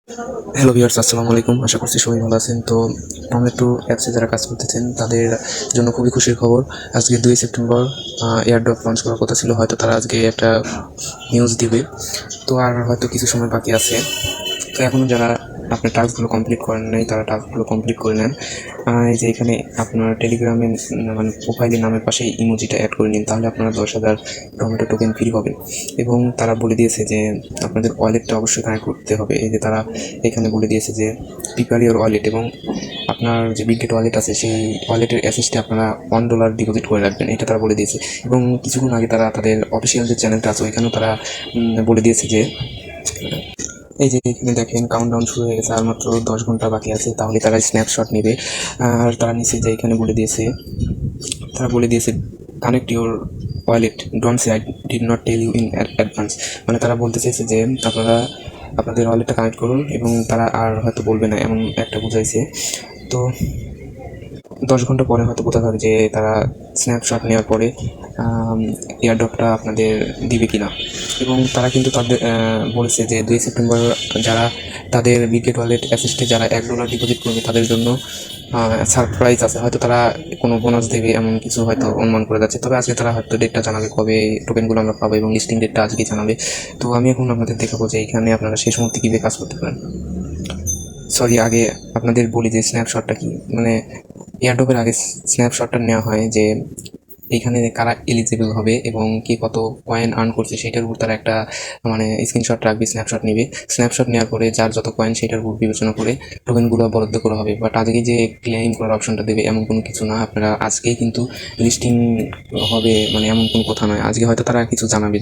Hello viewers, আসসালামু আলাইকুম। আশা করছি সবাই ভালো আছেন। তো টমেটো অ্যাপসে যারা কাজ করতেছেন তাদের জন্য খুবই খুশির খবর। আজকে 2 সেপ্টেম্বর এয়ারড্রপ লঞ্চ করার কথা ছিল, হয়তো তারা আজকে একটা নিউজ দিবে। তো আর হয়তো কিছু সময় বাকি আছে। তো এখনও যারা আপনার টাস্কগুলো কমপ্লিট করেন নাই তারা টাস্কগুলো কমপ্লিট করে নেন। এই যে এখানে আপনার টেলিগ্রামে মানে প্রোফাইলের নামের পাশে ইমোজিটা অ্যাড করে নিন, তাহলে আপনারা 10,000 টমেটো টোকেন ফ্রি হবে। এবং তারা বলে দিয়েছে যে আপনাদের ওয়ালেটটা অবশ্যই কানেক্ট করতে হবে। এই যে তারা এখানে বলে দিয়েছে যে প্রিপেয়ার ইওর ওয়ালেট, এবং আপনার যে বিগগেট ওয়ালেট আছে সেই ওয়ালেটের অ্যাসেসটে আপনারা $1 ডিপোজিট করে রাখবেন, এটা তারা বলে দিয়েছে। এবং কিছুক্ষণ আগে তারা তাদের অফিসিয়াল যে চ্যানেলটা আছে ওইখানেও তারা বলে দিয়েছে যে এই যে এখানে দেখেন কাউন্টডাউন শুরু হয়ে গেছে, আর মাত্র 10 ঘন্টা বাকি আছে, তাহলে তারা স্ন্যাপশট নেবে। আর তারা নিচে যে এখানে বলে দিয়েছে connect your wallet, don't say I did not tell you in advance. মানে তারা বলতে চেয়েছে যে আপনারা আপনাদের ওয়ালেটটা কানেক্ট করুন, এবং তারা আর হয়তো বলবে না, এমন একটা বুঝাইছে। তো 10 ঘন্টা পরে হয়তো বোঝা যাবে যে তারা স্ন্যাপশট নেওয়ার পরে এয়ারড্রপটা আপনাদের দিবে কিনা। এবং তারা কিন্তু তাদের বলেছে যে 2 সেপ্টেম্বর যারা তাদের বিগগেট ওয়ালেট অ্যাসেস্টে যারা $1 ডিপোজিট করবে তাদের জন্য সারপ্রাইজ আছে, হয়তো তারা কোনো বোনাস দেবে, এমন কিছু হয়তো অনুমান করে যাচ্ছে। তবে আজকে তারা হয়তো ডেটটা জানাবে কবে টোকেনগুলো আমরা পাবো, এবং লিস্টিং ডেটটা আজকে জানাবে। তো আমি এখন আপনাদের দেখাবো যে এখানে আপনারা শেষ মুহূর্তে কীভাবে কাজ করতে পারেন। সরি, আগে আপনাদের বলি যে স্ন্যাপশটটা কি। মানে এয়ারড্রপের আগে স্ন্যাপশটটা নেওয়া হয় যে এইখানে কারা এলিজিবল হবে এবং কে কত কয়েন আর্ন করছে সেটার উপর তারা একটা মানে স্ক্রিনশট রাখবে, স্ন্যাপশট নেবে। স্ন্যাপশট নেওয়ার পরে যার যত কয়েন সেটার উপর বিবেচনা করে টোকেনগুলো বরাদ্দ করা হবে। বাট আজকে যে ক্লেম করার অপশনটা দেবে এমন কোনো কিছু না, আপনারা আজকেই কিন্তু লিস্টিং হবে মানে এমন কোনো কথা নয়। আজকে হয়তো তারা কিছু জানাবে।